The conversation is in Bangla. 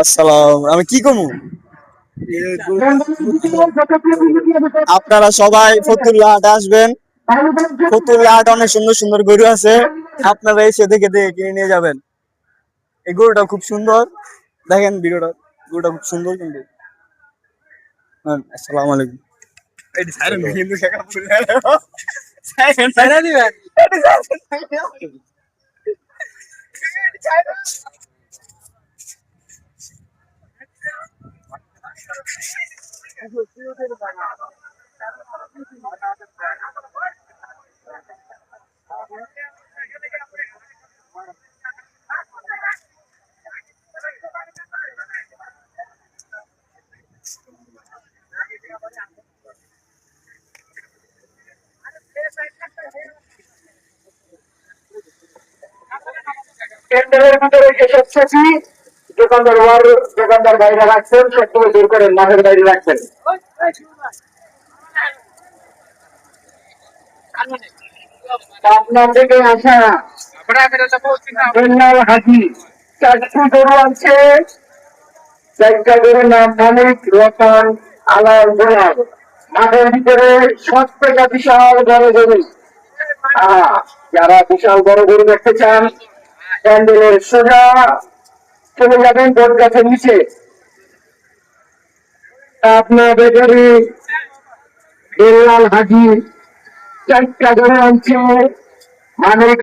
আসসালাম, আমি কি কমু? আপনারা সবাই ফতুল্লা হাটে আসবেন। ফতুল্লা হাট অনেক সুন্দর সুন্দর গরু আছে, আপনারা এসে দেখে দেখে কিনে নিয়ে যাবেন। এই গরুটা খুব সুন্দর, দেখেন ভিডিওটা, গরুটা খুব সুন্দর কিন্তু। আসসালামু আলাইকুম। এটি সাইরেন কিন্তু শেখা ফুল সাইরেন সাইরেন দিবেন। কেন্দ্রের ভিতরে যেসব ছবি দোকানদার বাইরে রাখছেন, সবগুলো দূর করেন, মাঠের বাইরে রাখছেন। পাবনা থেকে আসা হাজি 4টি গরু আছে। 4টা গরুর নাম মানিক, রতন, আলাল, গোলাম। মাঠের ভিতরে 7টা বিশাল বড় গরু। যারা বিশাল বড় গরু দেখতে চান, প্যান্ডেলের সোজা চলে যাবেন বট গাছের নিচে। আপনার বেকারি বেল্লাল হাজি 4টা গরু আনছে। মানিক